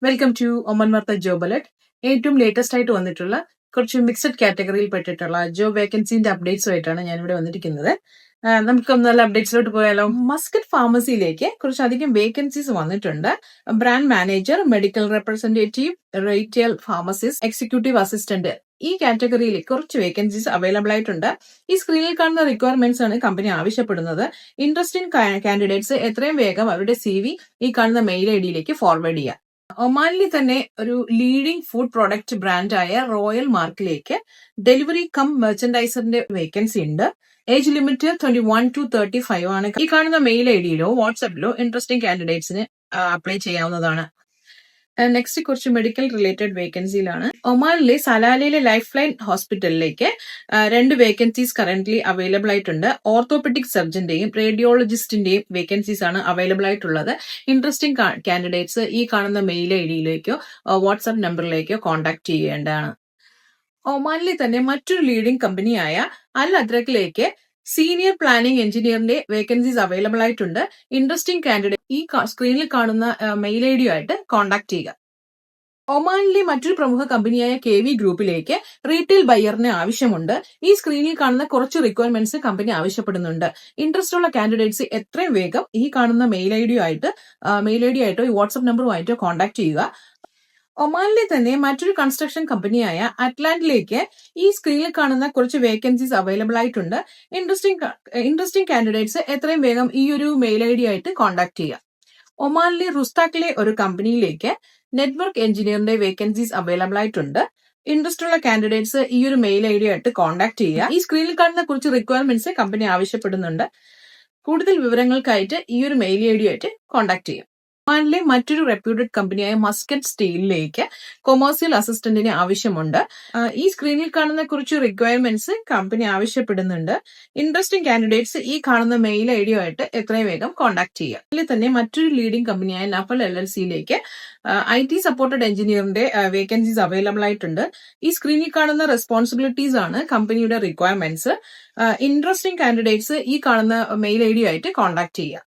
Welcome to ഒമൻ വാർത്ത job alert. ഏറ്റവും ലേറ്റസ്റ്റ് ആയിട്ട് വന്നിട്ടുള്ള കുറച്ച് മിക്സഡ് കാറ്റഗറിയിൽ പെട്ടിട്ടുള്ള ജോബ് വേക്കൻസിന്റെ അപ്ഡേറ്റ്സുമായിട്ടാണ് ഞാൻ ഇവിടെ വന്നിരിക്കുന്നത്. നമുക്ക് നല്ല അപ്ഡേറ്റ്സിലോട്ട് പോയാലോ. മസ്കറ്റ് ഫാർമസിയിലേക്ക് കുറച്ചധികം വേക്കൻസീസ് വന്നിട്ടുണ്ട്. Brand manager, medical representative, retail pharmacist, executive assistant, ഈ കാറ്റഗറിയിൽ കുറച്ച് വേക്കൻസീസ് അവൈലബിൾ ആയിട്ടുണ്ട്. ഈ സ്ക്രീനിൽ കാണുന്ന റിക്വയർമെന്റ്സ് ആണ് കമ്പനി ആവശ്യപ്പെടുന്നത്. ഇൻട്രസ്റ്റിംഗ് കാൻഡിഡേറ്റ്സ് എത്രയും വേഗം അവരുടെ CV ഈ കാണുന്ന മെയിൽ ഐഡിയിലേക്ക് ഫോർവേഡ് ചെയ്യുക. ഒമാനിൽ തന്നെ ഒരു ലീഡിംഗ് ഫുഡ് പ്രൊഡക്റ്റ് ബ്രാൻഡായ റോയൽ മാർക്കിലേക്ക് ഡെലിവറി കം മെർച്ചൻഡൈസറിന്റെ വേക്കൻസി ഉണ്ട്. ഏജ് ലിമിറ്റ് 21 to 35 ആണ്. ഈ കാണുന്ന മെയിൽ ഐഡിയിലോ വാട്സാപ്പിലോ ഇൻട്രസ്റ്റിംഗ് കാൻഡിഡേറ്റ്സിന് അപ്ലൈ ചെയ്യാവുന്നതാണ്. നെക്സ്റ്റ് കുറച്ച് മെഡിക്കൽ റിലേറ്റഡ് വേക്കൻസിയിലാണ്. ഒമാനിലെ സലാലയിലെ ലൈഫ് ലൈൻ ഹോസ്പിറ്റലിലേക്ക് 2 വേക്കൻസീസ് കറന്റ്ലി അവൈലബിൾ ആയിട്ടുണ്ട്. ഓർത്തോപെഡിക് സർജന്റെയും റേഡിയോളജിസ്റ്റിന്റെയും വേക്കൻസീസ് ആണ് അവൈലബിൾ ആയിട്ടുള്ളത്. ഇൻട്രസ്റ്റിംഗ് കാൻഡിഡേറ്റ്സ് ഈ കാണുന്ന മെയിൽ ഐഡിയിലേക്കോ വാട്സ്ആപ്പ് നമ്പറിലേക്കോ കോൺടാക്ട് ചെയ്യേണ്ടതാണ്. ഒമാനിലെ തന്നെ മറ്റൊരു ലീഡിംഗ് കമ്പനിയായ അൽ അദ്രക്കിലേക്ക് സീനിയർ പ്ലാനിംഗ് എഞ്ചിനീയറിന്റെ വേക്കൻസീസ് അവൈലബിൾ ആയിട്ടുണ്ട്. ഇൻട്രസ്റ്റിംഗ് കാൻഡിഡേറ്റ് ഈ സ്ക്രീനിൽ കാണുന്ന മെയിൽ ഐഡിയുമായിട്ട് കോൺടാക്ട് ചെയ്യുക. ഒമാനിലെ മറ്റൊരു പ്രമുഖ കമ്പനിയായ KV ഗ്രൂപ്പിലേക്ക് റീറ്റെയിൽ ബയ്യറിന് ആവശ്യമുണ്ട്. ഈ സ്ക്രീനിൽ കാണുന്ന കുറച്ച് റിക്വയർമെന്റ്സ് കമ്പനി ആവശ്യപ്പെടുന്നുണ്ട്. ഇൻട്രസ്റ്റ് ഉള്ള കാൻഡിഡേറ്റ്സ് എത്രയും വേഗം ഈ കാണുന്ന മെയിൽ ഐഡിയായിട്ടോ ഈ വാട്സ്ആപ്പ് നമ്പറുമായിട്ടോ കോൺടാക്ട് ചെയ്യുക. ഒമാനിലെ തന്നെ മറ്റൊരു കൺസ്ട്രക്ഷൻ കമ്പനിയായ അറ്റ്ലാന്റിലേക്ക് ഈ സ്ക്രീനിൽ കാണുന്ന കുറച്ച് വേക്കൻസീസ് അവൈലബിൾ ആയിട്ടുണ്ട്. ഇൻട്രസ്റ്റിംഗ് കാൻഡിഡേറ്റ്സ് എത്രയും വേഗം ഈ ഒരു മെയിൽ ഐഡിയായിട്ട് കോൺടാക്ട് ചെയ്യുക. ഒമാനിലെ റുസ്താക്കിലെ ഒരു കമ്പനിയിലേക്ക് നെറ്റ്വർക്ക് എഞ്ചിനീയറിന്റെ വേക്കൻസീസ് അവൈലബിൾ ആയിട്ടുണ്ട്. ഇൻട്രസ്റ്റ് ഉള്ള കാൻഡിഡേറ്റ്സ് ഈ ഒരു മെയിൽ ഐഡിയായിട്ട് കോൺടാക്ട് ചെയ്യുക. ഈ സ്ക്രീനിൽ കാണുന്ന കുറച്ച് റിക്വയർമെന്റ്സ് കമ്പനി ആവശ്യപ്പെടുന്നുണ്ട്. കൂടുതൽ വിവരങ്ങൾക്കായിട്ട് ഈ ഒരു മെയിൽ ഐഡിയായിട്ട് കോൺടാക്ട് ചെയ്യുക. ഒമാനിലെ മറ്റൊരു റെപ്യൂട്ടഡ് കമ്പനിയായ മസ്കറ്റ് സ്റ്റീലിലേക്ക് കൊമേഴ്സ്യൽ അസിസ്റ്റന്റിന് ആവശ്യമുണ്ട്. ഈ സ്ക്രീനിൽ കാണുന്ന കുറച്ച് റിക്വയർമെന്റ്സ് കമ്പനി ആവശ്യപ്പെടുന്നുണ്ട്. ഇൻട്രസ്റ്റിംഗ് കാൻഡിഡേറ്റ്സ് ഈ കാണുന്ന മെയിൽ ഐഡിയുമായിട്ട് എത്രയും വേഗം കോൺടാക്ട് ചെയ്യുക. ഇതിൽ തന്നെ മറ്റൊരു ലീഡിംഗ് കമ്പനിയായ Nafal LLCയിലേക്ക് IT supported എഞ്ചിനീയറിന്റെ vacancies available ആയിട്ടുണ്ട്. ഈ സ്ക്രീനിൽ കാണുന്ന റെസ്പോൺസിബിലിറ്റീസ് ആണ് കമ്പനിയുടെ റിക്വയർമെന്റ്സ്. ഇൻട്രസ്റ്റിംഗ് കാൻഡിഡേറ്റ്സ് ഈ കാണുന്ന മെയിൽ ഐഡിയുമായിട്ട് കോൺടാക്ട് ചെയ്യുക.